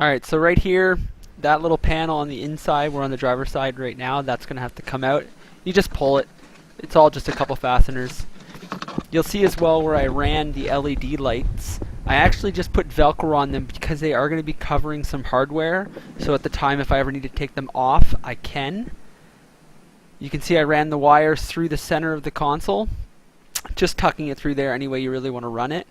Alright, so right here, that little panel on the inside, we're on the driver's side right now, that's going to have to come out. You just pull it. It's all just a couple fasteners. You'll see as well where I ran the LED lights. I actually just put Velcro on them because they are going to be covering some hardware. So at the time, if I ever need to take them off, I can. You can see I ran the wires through the center of the console, just tucking it through there any way you really want to run it.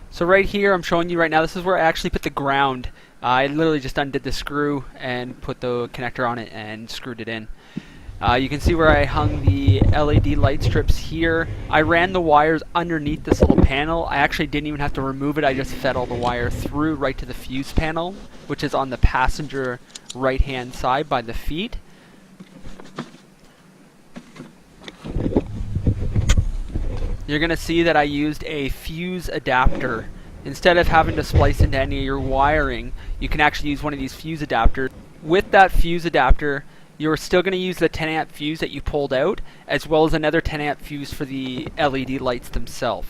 So right here, I'm showing you right now, this is where I actually put the ground. I literally just undid the screw and put the connector on it and screwed it in. You can see where I hung the LED light strips here. I ran the wires underneath this little panel. I actually didn't even have to remove it. I just fed all the wire through right to the fuse panel, which is on the passenger right-hand side by the feet. You're going to see that I used a fuse adapter. Instead of having to splice into any of your wiring, you can actually use one of these fuse adapters. With that fuse adapter, you're still going to use the 10 amp fuse that you pulled out, as well as another 10 amp fuse for the LED lights themselves.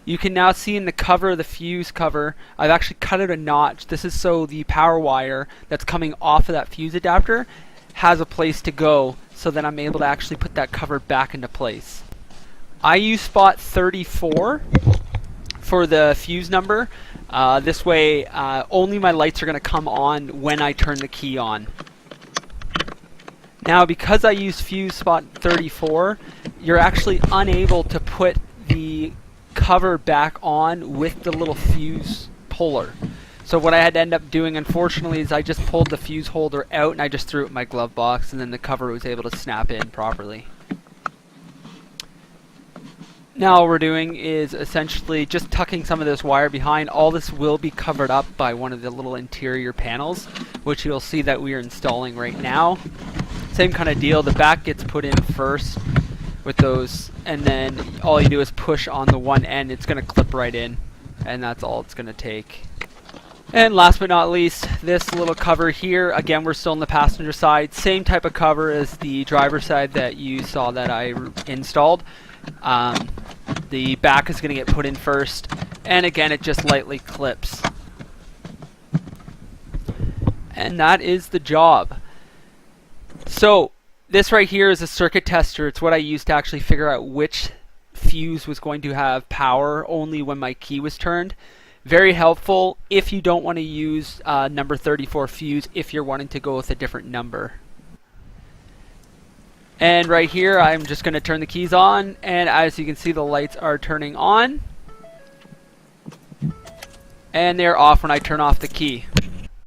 You can now see in the cover, the fuse cover, I've actually cut out a notch. This is so the power wire that's coming off of that fuse adapter has a place to go, so that I'm able to actually put that cover back into place. I use spot 34 for the fuse number. This way only my lights are going to come on when I turn the key on. Now because I use fuse spot 34, you're actually unable to put the cover back on with the little fuse puller. So what I had to end up doing, unfortunately, is I just pulled the fuse holder out and I just threw it in my glove box, and then the cover was able to snap in properly. Now all we're doing is essentially just tucking some of this wire behind. All this will be covered up by one of the little interior panels, which you'll see that we are installing right now. Same kind of deal, the back gets put in first with those, and then all you do is push on the one end. It's going to clip right in, and that's all it's going to take. And last but not least, this little cover here, again we're still on the passenger side, same type of cover as the driver's side that you saw that I installed. The back is going to get put in first, and again it just lightly clips. And that is the job. So this right here is a circuit tester. It's what I used to actually figure out which fuse was going to have power only when my key was turned. Very helpful if you don't want to use number 34 fuse, if you're wanting to go with a different number. And right here, I'm just going to turn the keys on, and as you can see, the lights are turning on. And they're off when I turn off the key.